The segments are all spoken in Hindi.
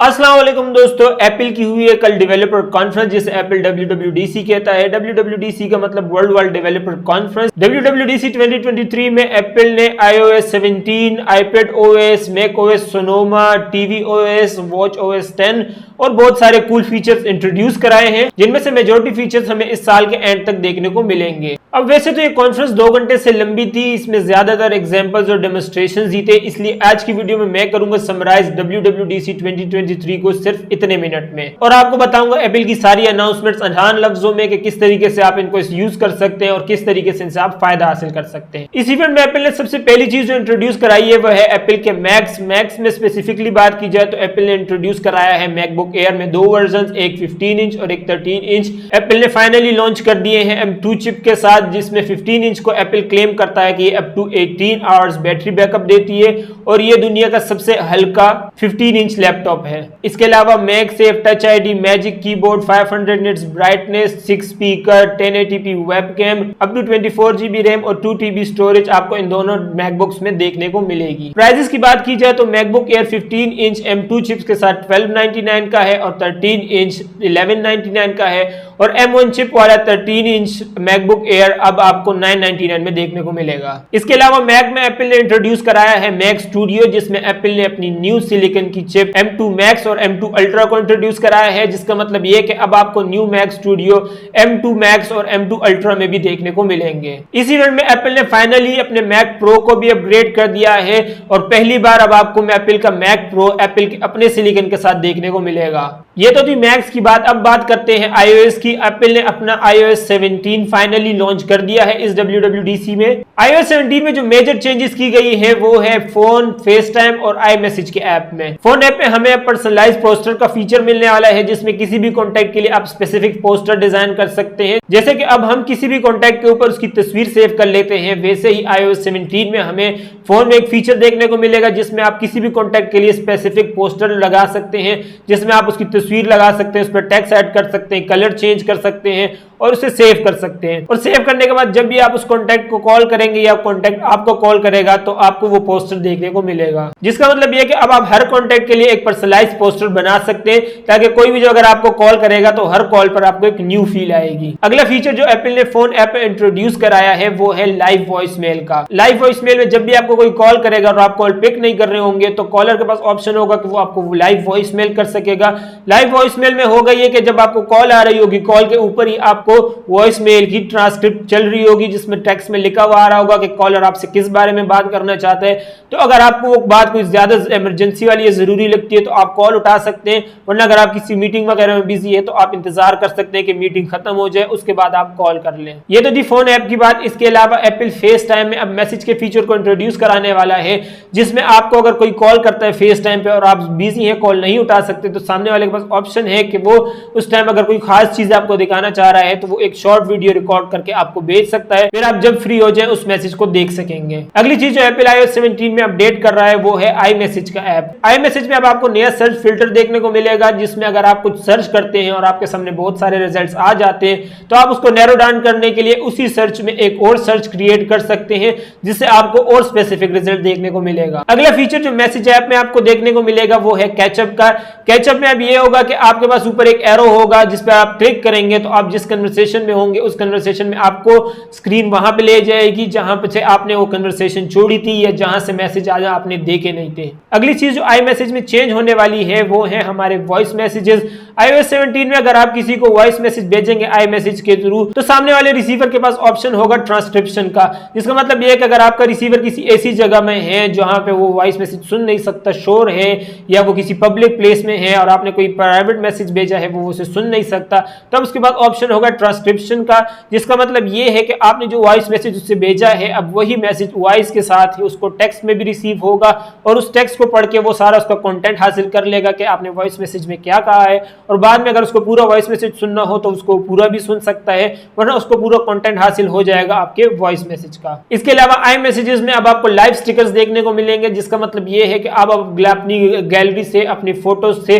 अस्सलाम वालेकुम दोस्तों, एप्पल की हुई है कल डेवलपर कॉन्फ्रेंस जिसे एप्पल WWDC कहता है। WWDC का मतलब world wide developer conference. WWDC 2023 में एप्पल ने iOS 17, iPad OS, Mac OS Sonoma, TV OS, Watch OS 10 और बहुत सारे कूल फीचर्स इंट्रोड्यूस कराए हैं, जिनमें से मेजॉरिटी फीचर्स हमें इस साल के एंड तक देखने को मिलेंगे। अब वैसे तो ये कॉन्फ्रेंस 2 घंटे से लंबी थी, इसमें ज्यादातर एग्जांपल्स और डेमोन्स्ट्रेशंस ही थे, इसलिए आज की वीडियो में मैं करूंगा समराइज WWDC 2023 को सिर्फ इतने मिनट में, और आपको बताऊंगा एप्पल की सारी अनाउंसमेंट्स आसान लफ्जों में कि किस तरीके से आप इनको यूज कर सकते हैं और किस तरीके से इनसे आप फायदा हासिल कर सकते हैं। इस इवेंट में एप्पल ने सबसे पहली चीज जो इंट्रोड्यूस कराई है वह है एप्पल के मैक्स में स्पेसिफिकली बात की जाए तो एप्पल ने इंट्रोड्यूस कराया है मैकबुक एयर में 2 वर्जन, एक 15 इंच और एक 13 इंच। एप्पल ने फाइनली लॉन्च कर दिए हैं M2 चिप के साथ, जिसमें 15 इंच को एप्पल क्लेम करता है कि ये up to 18 hours battery backup देती है और ये दुनिया का सबसे हल्का 15 इंच लैपटॉप है। इसके अलावा MagSafe, touch ID, magic keyboard, 500 nits brightness, 6 speaker, 1080p webcam, up to 24 GB RAM और 2 TB स्टोरेज आपको इन दोनों मैकबुक्स में देखने को मिलेगी। प्राइसेस की बात की जाए तो MacBook air 15 inch M2 chips के साथ 1299 का है और 13 इंच 1199 का है, और M1 चिप वाला 13 इंच मैकबुक एयर अब आपको 999 में देखने को मिलेगा। इसके अलावा मैक में एप्पल ने इंट्रोड्यूस कराया है मैक स्टूडियो, जिसमें एप्पल ने अपनी न्यू सिलिकॉन की चिप M2 Max और M2 Ultra को इंट्रोड्यूस कराया है, जिसका मतलब ये कि अब आपको new Mac studio M2 Max और M2 Ultra में भी देखने को मिलेंगे। इस इवेंट में एप्पल ने फाइनली अपने मैक प्रो को भी अपग्रेड कर दिया है और पहली बार अब आपको एप्पल का मैक प्रो एप्पल के अपने सिलिकॉन के साथ देखने को मिलेगा। ये तो थी मैक्स की बात। अब बात करते हैं iOS की। एप्पल ने अपना iOS 17 फाइनली लॉन्च कर दिया है इस WWDC में। iOS 17 में जो मेजर चेंजेस की गई है वो है फोन, फेस टाइम और iMessage के ऐप में। फोन ऐप में हमें पर्सनलाइज पोस्टर का फीचर मिलने वाला है, जिसमें किसी भी कॉन्टैक्ट के लिए आप स्पेसिफिक पोस्टर डिजाइन कर सकते हैं। जैसे कि अब हम किसी भी कॉन्टैक्ट के ऊपर उसकी तस्वीर सेव कर लेते हैं, वैसे ही iOS 17 में हमें फोन में एक फीचर देखने को मिलेगा जिसमें आप किसी भी कॉन्टैक्ट के लिए स्पेसिफिक पोस्टर लगा सकते हैं, जिसमें आप उसकी तस्वीर लगा सकते हैं, उस पर टेक्स्ट ऐड कर सकते हैं, कलर चेंज कर सकते हैं और उसे सेव कर सकते हैं। और सेव करने के बाद जब भी आप उस कॉन्टैक्ट को कॉल करेंगे या कॉन्टैक्ट आपको कॉल करेगा तो आपको वो पोस्टर देखने को मिलेगा, जिसका मतलब ये है कि अब आप हर कॉन्टैक्ट के लिए एक पर्सनलाइज पोस्टर बना सकते हैं, ताकि कोई भी जो अगर आपको कॉल करेगा तो हर कॉल पर आपको एक न्यू फील आएगी। अगला फीचर जो एप्पल ने फोन ऐप में इंट्रोड्यूस कराया है वो है लाइव वॉइस मेल का। लाइव वॉइस मेल में जब भी आपको कोई कॉल करेगा और आप कॉल पिक नहीं कर रहे होंगे तो कॉलर के पास ऑप्शन होगा कि वो आपको लाइव वॉइस मेल कर सकेगा। लाइव वॉइस मेल में होगा ये कि जब आपको कॉल आ रही होगी, कॉल के ऊपर ही आपको वॉइस मेल की ट्रांसक्रिप्ट चल रही होगी, जिसमें टेक्स्ट में लिखा हुआ आ रहा होगा कि कॉलर आपसे किस बारे में बात करना चाहता है। तो अगर आपको वो बात कोई ज्यादा इमरजेंसी वाली या जरूरी लगती है तो आप कॉल उठा सकते हैं, वरना अगर आप किसी मीटिंग वगैरह में बिजी है तो आप इंतजार कर सकते हैं कि मीटिंग खत्म हो जाए, उसके बाद आप कॉल कर लें। ये तो थी फोन ऐप की बात। इसके अलावा एप्पल फेस टाइम में अब मैसेज के फीचर को इंट्रोड्यूस कराने वाला है, जिसमें आपको अगर कोई कॉल करता है फेस टाइम पे और आप बिजी हैं, कॉल नहीं उठा सकते, तो सामने वाले के पास ऑप्शन है कि वो उस टाइम अगर कोई खास चीज आपको दिखाना चाह रहा है तो वो एक शॉर्ट वीडियो रिकॉर्ड करके आपको भेज सकता है, फिर आप जब फ्री हो जाए उस मैसेज को देख सकेंगे। अगली चीज जो एप्पल iOS 17 में अपडेट कर रहा है वो है iMessage का ऐप। iMessage में अब आपको नया सर्च फिल्टर देखने को मिलेगा, जिसमें अगर आप कुछ सर्च करते हैं और आपके सामने बहुत सारे रिजल्ट्स आ जाते हैं तो आप उसको नैरो डाउन करने के लिए उसी सर्च में एक और सर्च क्रिएट कर सकते हैं, जिससे आपको और स्पेसिफिक रिजल्ट देखने को मिलेगा। अगला फीचर जो मैसेज ऐप में आपको देखने को मिलेगा वो है कैचअप का। कैचअप में अब ये होगा कि आपके पास ऊपर एक एरो होगा जिस पर आप क्लिक करेंगे तो आप जिस कन्वर्सेशन में होंगे उस कन्वर्सेशन में आपको स्क्रीन वहां पे ले जाएगी जहां पे आपने वो कन्वर्सेशन छोड़ी थी या जहां से मैसेज आया आपने देखे नहीं थे। अगली चीज जो iMessage में चेंज होने वाली है वो है हमारे वॉइस मैसेजेस। iOS 17 में अगर आप किसी को वॉइस मैसेज भेजेंगे iMessage के थ्रू तो सामने वाले रिसीवर के पास ऑप्शन होगा ट्रांसक्रिप्शन का, जिसका मतलब ये है कि अगर आपका रिसीवर किसी ऐसी जगह में है जहां पे वो वॉइस मैसेज सुन नहीं सकता, शोर है, या वो किसी पब्लिक प्लेस में है और आपने कोई प्राइवेट मैसेज भेजा है वो उसे सुन नहीं सकता, तब उसके बाद ऑप्शन होगा ट्रांसक्रिप्शन का, जिसका मतलब ये है कि आपने जो वॉइस मैसेज उससे भेजा है अब वही मैसेज वॉइस के साथ ही उसको टेक्स्ट में भी रिसीव होगा और उस टेक्स्ट को पढ़ के वो सारा उसका कंटेंट हासिल कर लेगा कि आपने वॉइस मैसेज में क्या कहा है, और बाद में अगर उसको पूरा वॉइस मैसेज सुनना हो तो उसको पूरा भी सुन सकता है, वरना उसको पूरा कंटेंट हासिल हो जाएगा आपके वॉइस मैसेज का। इसके अलावा iMessages में अब आपको लाइव स्टिकर्स देखने को मिलेंगे, जिसका मतलब ये है कि आप अपनी गैलरी से, अपनी फोटोज से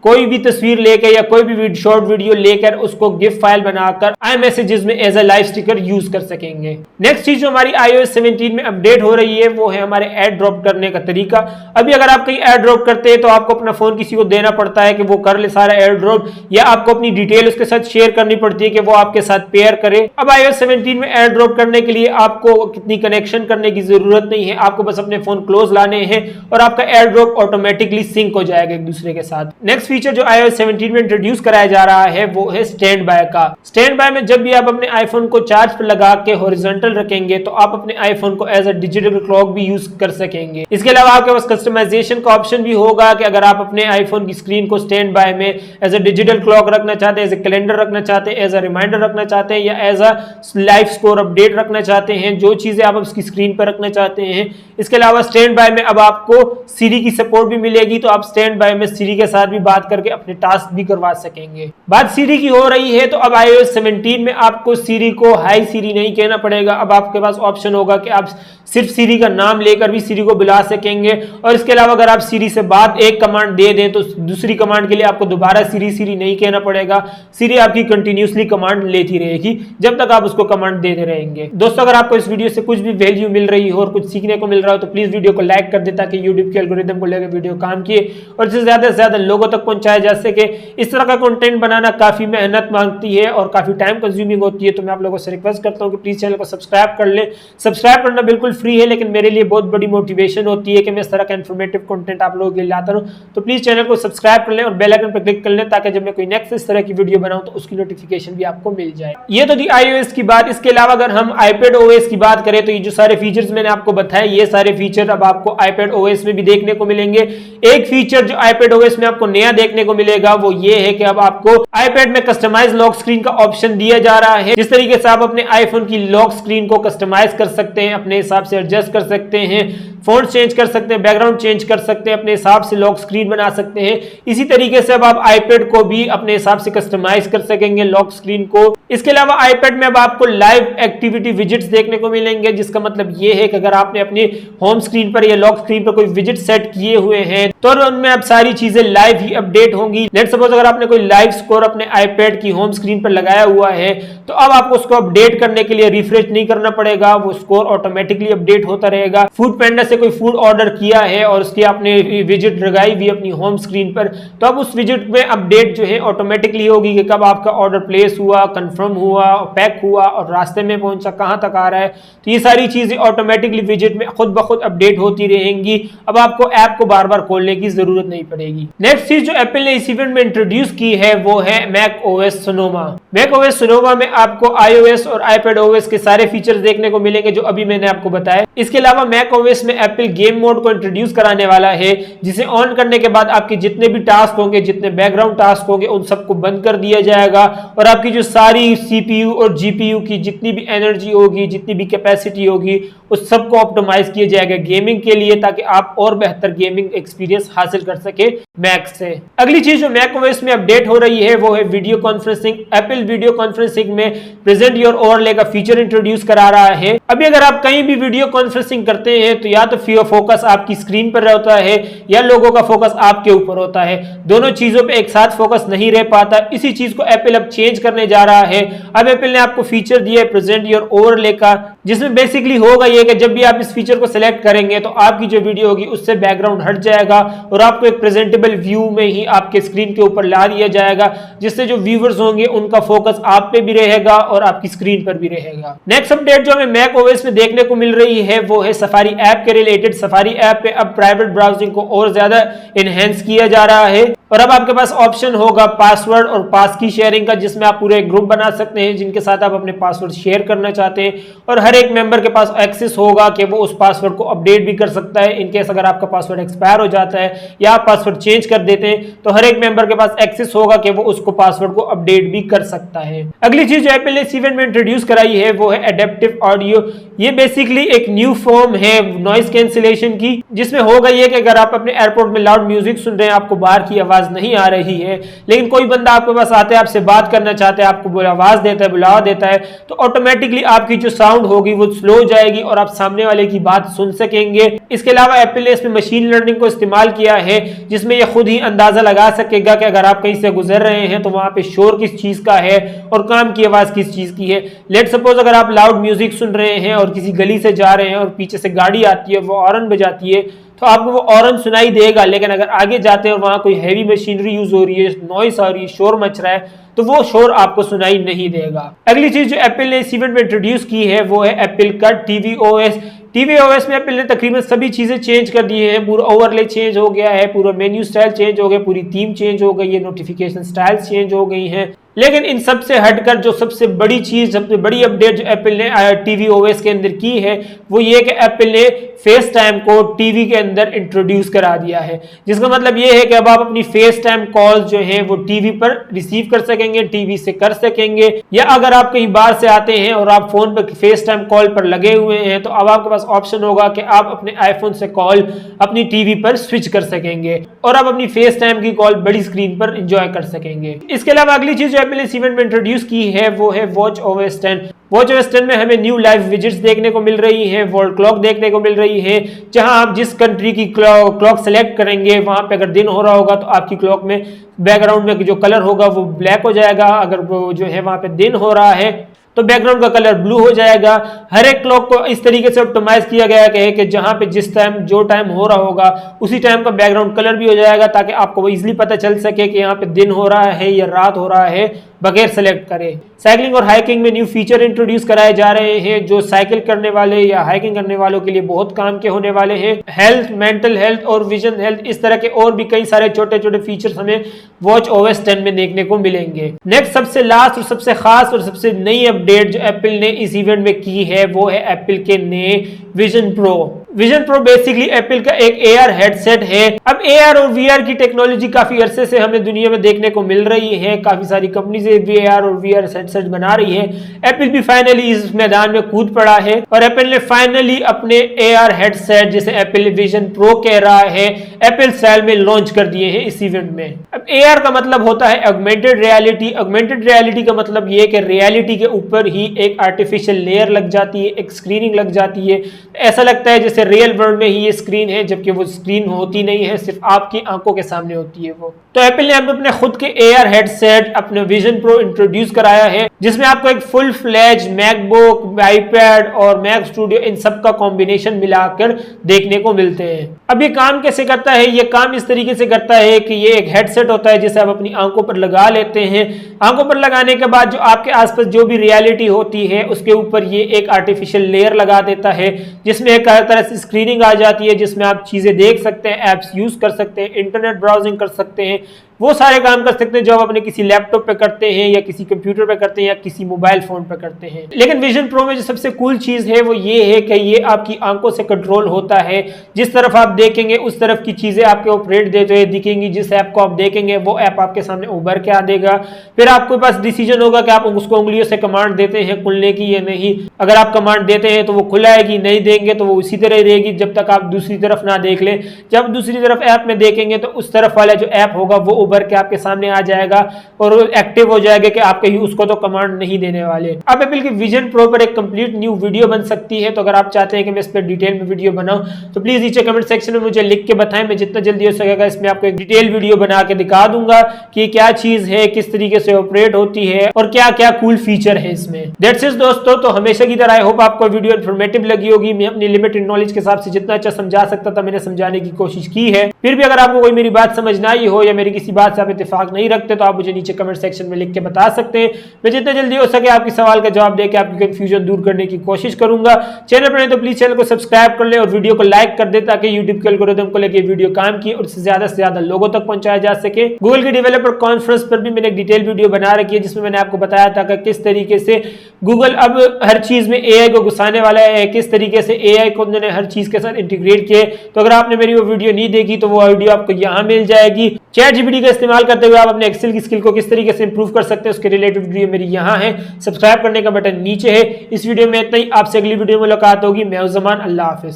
कोई भी तस्वीर लेकर या कोई भी शॉर्ट वीडियो लेकर उसको गिफ फाइल बनाकर iMessages में as a live sticker use कर सकेंगे। नेक्स्ट चीज जो हमारी iOS 17 में अपडेट हो रही है वो है हमारे एड ड्रॉप करने का तरीका। अभी अगर आप कहीं एड ड्रॉप करते हैं तो आपको अपना फोन किसी को देना पड़ता है कि वो कर ले सारा एड ड्रॉप, या आपको अपनी डिटेल उसके साथ शेयर करनी पड़ती है कि वो आपके साथ पेयर करे। अब iOS 17 में एड ड्रॉप करने के लिए आपको कितनी कनेक्शन करने की जरूरत नहीं है, आपको बस अपने फोन क्लोज लाने हैं और आपका एड ड्रॉप ऑटोमेटिकली सिंक हो जाएगा एक दूसरे के साथ। नेक्स्ट फीचर जो iOS 17 में इंट्रोड्यूस कराया जा रहा है वो है स्टैंड बाय का। स्टैंड बाय में जब भी आप अपने आईफोन को चार्ज पर लगा के हॉरिजॉन्टल रखेंगे तो आप अपने आईफोन को एज अ डिजिटल क्लॉक भी यूज कर सकेंगे। इसके अलावा आपके पास कस्टमाइजेशन का ऑप्शन भी होगा कि अगर आप अपने आईफोन की स्क्रीन को स्टैंड बाय में एज अ डिजिटल क्लॉक रखना चाहते हैं, एज ए कैलेंडर रखना चाहते हैं, एज अ रिमाइंडर रखना चाहते हैं, या as a live score update रखना चाहते हैं, जो चीजें आप उसकी स्क्रीन पर रखना चाहते हैं। इसके अलावा स्टैंड बाय में अब आपको सीरी की सपोर्ट भी मिलेगी, तो आप स्टैंड बाय में सीरी के साथ भी बात करके अपने टास्क भी करवा सकेंगे। बात सीरी की हो रही है तो अब iOS 17 में आपको सीरी को हाई सीरी नहीं कहना पड़ेगा। अब आपके पास ऑप्शन होगा कि आप सिर्फ सीरी का नाम लेकर भी सीरी को बुला सकेंगे, और इसके अलावा अगर आप सीरी से बात एक कमांड दे दें तो दूसरी कमांड के लिए आपको दोबारा सीरी सीरी नहीं कहना पड़ेगा। सीरी आपकी कंटिन्यूसली कमांड लेती रहेगी जब तक आप उसको कमांड देते रहेंगे। दोस्तों, अगर आपको इस वीडियो से कुछ भी वैल्यू मिल रही हो और कुछ सीखने को मिल रहा हो तो प्लीज वीडियो को लाइक कर दे ताकि यूट्यूब के एल्गोरिथम को लेकर वीडियो काम किए और इसे ज्यादा से ज्यादा लोगों तक पहुंचाया जा सके। इस तरह का कंटेंट बनाना काफी मेहनत मांगती है और काफी टाइम कंज्यूमिंग होती है, तो मैं आप लोगों से रिक्वेस्ट करता हूं कि प्लीज चैनल को सब्सक्राइब कर ले। सब्सक्राइब करना बिल्कुल फ्री है, लेकिन मेरे लिए बहुत बड़ी मोटिवेशन होती है कि मैं इस तरह का इन्फॉर्मेटिव कंटेंट आप लोगों के लिए लाता रहूं। तो प्लीज चैनल को सब्सक्राइब कर लें और बेल आइकन पर क्लिक कर लें ताकि जब मैं कोई नेक्स्ट इस तरह की वीडियो बनाऊं तो उसकी नोटिफिकेशन भी आपको मिल जाए। ये तो थी iOS की बात। इसके अलावा अगर हम iPadOS की बात करें तो ये जो सारे फीचर्स मैंने आपको बताए, ये सारे फीचर अब आपको iPadOS में भी देखने को मिलेंगे। एक फीचर जो iPadOS में आपको नया देखने को मिलेगा वो ये है कि अब आपको iPad में कस्टमाइज लॉक स्क्रीन का ऑप्शन दिया जा रहा है। जिस तरीके से आप अपने आईफोन की लॉक स्क्रीन को कस्टमाइज कर सकते हैं, अपने हिसाब से एडजस्ट कर सकते हैं, फॉन्ट चेंज कर सकते हैं, बैकग्राउंड चेंज कर सकते हैं, अपने हिसाब से लॉक स्क्रीन बना सकते हैं। इसी तरीके से अब आप iPad को भी अपने हिसाब से कस्टमाइज कर सकेंगे लॉक स्क्रीन को। इसके अलावा iPad में अब आपको लाइव एक्टिविटी विजिट्स देखने को मिलेंगे, जिसका मतलब ये है कि अगर आपने अपनी होम स्क्रीन पर या लॉक स्क्रीन पर कोई विजिट सेट किए हुए हैं तो उनमें अब सारी चीजें लाइव ही अपडेट होंगी। लेट्स सपोज अगर आपने कोई लाइव स्कोर अपने iPad की होम स्क्रीन पर लगाया हुआ है तो अब आपको उसको अपडेट करने के लिए रिफ्रेश नहीं करना पड़ेगा, वो स्कोर ऑटोमेटिकली अपडेट होता रहेगा। फूड पैंडा से कोई फूड ऑर्डर किया है और उसकी आपने विजिट लगाई हुई अपनी होम स्क्रीन पर, तो अब उस विजिट में अपडेट जो है ऑटोमेटिकली होगी कि कब आपका ऑर्डर प्लेस हुआ, कंफर्म हुआ, पैक हुआ और रास्ते में पहुंचा, कहां तक आ रहा है। तो ये सारी चीजें ऑटोमेटिकली विजिट में खुद ब खुद अपडेट होती रहेंगी। अब आपको ऐप को बार बार खोलने की जरूरत नहीं पड़ेगी। नेक्स्ट चीज जो एप्पल ने इस इवेंट में इंट्रोड्यूस की है वो है macOS Sonoma। macOS Sonoma में आपको iOS और iPadOS के सारे फीचर्स देखने को मिलेंगे जो अभी मैंने आपको बताया। इसके अलावा macOS में एप्पल गेम मोड को इंट्रोड्यूस कराने वाला है, जिसे ऑन करने के बाद आपके जितने भी टास्क होंगे, जितने बैकग्राउंड टास्क होंगे, उन सबको बंद कर दिया जाएगा और आपकी जो सारी CPU और GPU की जितनी भी एनर्जी होगी, जितनी भी कैपेसिटी होगी, उस सबको ऑप्टिमाइज किया जाएगा गेमिंग के लिए, ताकि आप और बेहतर गेमिंग एक्सपीरियंस हासिल कर सके मैक से। अगली चीज जो macOS में अपडेट हो रही है वो है video conferencing. Apple video conferencing में प्रेजेंट योर ओवरले का फीचर इंट्रोड्यूस करा रहा है। अभी अगर आप कहीं भी वीडियो कॉन्फ्रेंसिंग करते हैं तो या तो फोकस आपकी स्क्रीन पर रहता है या लोगों का फोकस आपके ऊपर होता है, दोनों चीजों पे एक साथ फोकस नहीं रह पाता। इसी चीज को एप्पल अब चेंज करने जा रहा है। अब एप्पल ने आपको फीचर दिया है प्रेजेंट योर ओवरले का, जिसमें बेसिकली होगा ये कि जब भी आप इस फीचर को सिलेक्ट करेंगे तो आपकी जो वीडियो होगी उससे बैकग्राउंड हट जाएगा और आपको एक प्रेजेंटेबल व्यू में ही आपके स्क्रीन के ऊपर ला दिया जाएगा, जिससे जो व्यूअर्स होंगे उनका फोकस आप पे भी रहेगा और आपकी स्क्रीन पर भी रहेगा। नेक्स्ट अपडेट जो हमें macOS में देखने को मिल रही है वो है सफारी ऐप के रिलेटेड। सफारी ऐप पे अब प्राइवेट ब्राउजिंग को और ज्यादा एनहेंस किया जा रहा है और अब आपके पास ऑप्शन होगा पासवर्ड और पास की शेयरिंग का, जिसमें आप पूरे ग्रुप बना सकते हैं जिनके साथ आप अपने पासवर्ड शेयर करना चाहते हैं और हर एक मेंबर के पास एक्सेस होगा कि वो उस पासवर्ड को अपडेट भी कर सकता है। इनकेस अगर आपका पासवर्ड एक्सपायर हो जाता है या आप पासवर्ड चेंज कर देते हैं तो हर एक मेंबर के पास एक्सेस होगा कि वो उसको पासवर्ड को अपडेट भी कर सकता है। अगली चीज जो एप्पल ने इस इवेंट में इंट्रोड्यूस कराई है वो है एडेप्टिव ऑडियो। ये बेसिकली एक न्यू फॉर्म है नॉइज कैंसिलेशन की, जिसमें होगा ये कि अगर आप अपने एयरपोर्ट में लाउड म्यूजिक सुन रहे हैं, आपको बाहर की आवाज आवाज नहीं आ रही है, लेकिन कोई बंदा आपके पास आता है, आपसे बात करना चाहता है, आपको आवाज देता है, बुलावा देता है, तो ऑटोमेटिकली आपकी जो साउंड होगी वो स्लो हो जाएगी और आप सामने वाले की बात सुन सकेंगे। इसके अलावा एप्पल ने इसमें मशीन लर्निंग को इस्तेमाल किया है, जिसमें यह खुद ही अंदाजा लगा सकेगा कि अगर आप कहीं से गुजर रहे हैं तो वहां पे शोर किस चीज का है और काम की आवाज किस चीज की है। लेट सपोज अगर आप लाउड म्यूजिक सुन रहे हैं और किसी गली से जा रहे हैं और पीछे से गाड़ी आती है, वो हॉर्न बजाती है, तो आपको वो हॉर्न सुनाई देगा, लेकिन अगर आगे जाते हैं और वहां कोई हैवी मशीनरी यूज हो रही है, नॉइस आ रही है, शोर मच रहा है, तो वो शोर आपको सुनाई नहीं देगा। अगली चीज जो एप्पल ने इस इवेंट में इंट्रोड्यूस की है वो है एप्पल का tvOS। tvOS में एप्पल ने तकरीबन सभी चीजें चेंज कर दी है, पूरा ओवरले चेंज हो गया है, पूरा मेन्यू स्टाइल चेंज हो गया, पूरी थीम चेंज हो गई है, नोटिफिकेशन स्टाइल्स चेंज हो गई हैं। लेकिन इन सबसे हटकर जो सबसे बड़ी चीज, सबसे बड़ी अपडेट जो एप्पल ने tvOS के अंदर की है वो ये कि एप्पल ने फेस टाइम को टीवी के अंदर इंट्रोड्यूस करा दिया है, जिसका मतलब ये है कि अब आप अपनी फेस टाइम कॉल जो है वो टीवी पर रिसीव कर सकेंगे, टीवी से कर सकेंगे, या अगर आप कहीं बाहर से आते हैं और आप फोन पर फेस टाइम कॉल पर लगे हुए हैं तो अब आपके पास ऑप्शन होगा कि आप अपने आईफोन से कॉल अपनी टीवी पर स्विच कर सकेंगे और आप अपनी फेस टाइम की कॉल बड़ी स्क्रीन पर एंजॉय कर सकेंगे। इसके अलावा अगली चीज जो एप्पल ने इस इवेंट में इंट्रोड्यूस की है वो है watchOS 10। watchOS 10 में हमें न्यू लाइव विजेट्स देखने को मिल रही है, वर्ल्ड क्लॉक देखने को मिल रही है, जहां आप जिस कंट्री की क्लॉक सेलेक्ट करेंगे वहां पे अगर दिन हो रहा होगा तो आपकी क्लॉक में बैकग्राउंड में जो कलर होगा वो ब्लैक हो जाएगा, अगर वो जो है वहां पे दिन हो रहा है तो बैकग्राउंड का कलर ब्लू हो जाएगा। हर एक क्लॉक को इस तरीके से ऑप्टिमाइज किया गया है कि जहां पे जिस टाइम जो टाइम हो रहा होगा उसी टाइम का बैकग्राउंड कलर भी हो जाएगा, ताकि आपको वो इजीली पता चल सके कि यहाँ पे दिन हो रहा है या रात हो रहा है बगैर सेलेक्ट करे। साइकिलिंग और हाइकिंग में न्यू फीचर इंट्रोड्यूस कराए जा रहे हैं जो साइकिल करने वाले या हाइकिंग करने वालों के लिए बहुत काम के होने वाले हैं। हेल्थ, मेंटल हेल्थ और विजन हेल्थ, इस तरह के और भी कई सारे छोटे छोटे फीचर्स हमें watchOS 10 में देखने को मिलेंगे। नेक्स्ट सबसे लास्ट और सबसे खास और सबसे नई अपडेट जो एप्पल ने इस इवेंट में की है वो है एप्पल के नए vision pro. Vision pro basically Apple का एक AR हेडसेट है। अब AR और VR की टेक्नोलॉजी काफी अरसे से हमें दुनिया में देखने को मिल रही है, काफी सारी कंपनी से AR और VR हेडसेट बना रही है। एप्पल भी फाइनली इस मैदान में कूद पड़ा है और एप्पल ने फाइनली अपने AR हेडसेट, जिसे एप्पल विजन प्रो कह रहा है, एप्पल स्टाइल में लॉन्च कर दिए हैं इस इवेंट में। अब AR का मतलब होता है ऑगमेंटेड रियलिटी। ऑगमेंटेड रियलिटी का मतलब ये कि रियलिटी के ऊपर ही एक आर्टिफिशियल लेयर लग जाती है, एक स्क्रीनिंग लग जाती है, ऐसा लगता है जैसे रियल वर्ल्ड में ही ये स्क्रीन है, जबकि वो स्क्रीन होती नहीं है, सिर्फ आपकी आंखों के सामने होती है वो। तो एप्पल ने अपने खुद के AR हेडसेट अपने विजन प्रो इंट्रोड्यूस कराया है, जिसमें आपको एक फुल फ्लैज मैकबुक, आईपैड और मैक स्टूडियो इन सब का कॉम्बिनेशन मिलाकर देखने को मिलते हैं। अब ये काम कैसे करता है? ये काम इस तरीके से करता है कि ये एक हेडसेट होता है जिसे आप अपनी आंखों पर लगा लेते हैं। आंखों पर लगाने के बाद जो आपके आसपास जो भी रियलिटी होती है उसके ऊपर ये एक आर्टिफिशियल लेयर लगा देता है, जिसमें एक तरह से स्क्रीनिंग आ जाती है, जिसमें आप चीजें देख सकते हैं, एप्स यूज कर सकते हैं, इंटरनेट ब्राउजिंग कर सकते हैं, वो सारे काम कर सकते हैं जो आप अपने किसी लैपटॉप पे करते हैं या किसी कंप्यूटर पे करते हैं या किसी मोबाइल फोन पे करते हैं। लेकिन विजन प्रो में जो सबसे कूल चीज है वो ये है कि ये आपकी आंखों से कंट्रोल होता है। जिस तरफ आप देखेंगे उस तरफ की चीजें आपके ऑपरेट देते हुए दिखेंगी, जिस ऐप को आप देखेंगे वो ऐप आपके सामने उभर के आ देगा। फिर आपके पास डिसीजन होगा कि आप उसको उंगलियों से कमांड देते हैं खुलने की या नहीं। अगर आप कमांड देते हैं तो वो खुलाएगी, नहीं देंगे तो वो उसी तरह रहेगी जब तक आप दूसरी तरफ ना देख लें। जब दूसरी तरफ ऐप में देखेंगे तो उस तरफ वाला जो ऐप होगा वो उभर के आपके सामने आ जाएगा और एक्टिव हो जाएगा कि आप कहीं उसको तो कमांड नहीं देने वाले। अब एप्पल की विजन प्रो पर एक कंप्लीट न्यू वीडियो बन सकती है, तो अगर आप चाहते हैं कि मैं इस पर डिटेल में वीडियो बनाऊं तो प्लीज नीचे कमेंट सेक्शन में मुझे लिख के बताएं। मैं जितना जल्दी हो सकेगा इसमें आपको एक डिटेल वीडियो बना के दिखा दूंगा कि क्या चीज है, किस तरीके से ऑपरेट होती है और क्या क्या कूल फीचर है इसमें। दैट्स इट दोस्तों, तो हमेशा की तरह आई होप आपको वीडियो इन्फॉर्मेटिव लगी होगी। मैं अपनी लिमिटेड नॉलेज के हिसाब से जितना अच्छा समझा सकता था मैंने समझाने की कोशिश की है। फिर भी अगर आपको कोई मेरी बात समझ ना आई हो या मेरी किसी बात से आप इत्तेफाक नहीं रखते तो आप मुझे नीचे कमेंट सेक्शन में लिख के बता सकते हैं। मैं जितना जल्दी हो सके आपके सवाल का जवाब देकर आपकी कंफ्यूजन दूर करने की कोशिश करूंगा। चैनल पर नहीं तो प्लीज चैनल को सब्सक्राइब कर ले और वीडियो को लाइक कर दे ताकि यूट्यूब के एल्गोरिथम को लेकर वीडियो काम की और से ज्यादा लोगों तक पहुंचाया जा सके। गूगल के डेवलपर कॉन्फ्रेंस पर भी मैंने एक डिटेल वीडियो बना रखी है जिसमें मैंने आपको बताया था कि किस तरीके से गूगल अब हर चीज में AI को घुसाने वाला है, किस तरीके से AI को उन्होंने हर चीज के साथ इंटीग्रेट किए। तो अगर आपने मेरी वो वीडियो नहीं देखी तो वो वीडियो आपको यहाँ मिल जाएगी। ChatGPT का इस्तेमाल करते हुए आप अपने एक्सेल की स्किल को किस तरीके से इंप्रूव कर सकते हैं उसके रिलेटेड वीडियो मेरी यहाँ है। सब्सक्राइब करने का बटन नीचे है। इस वीडियो में इतना ही, आपसे अगली वीडियो में मुलाकात होगी। मैं उज़्ज़मान, अल्लाह हाफिज।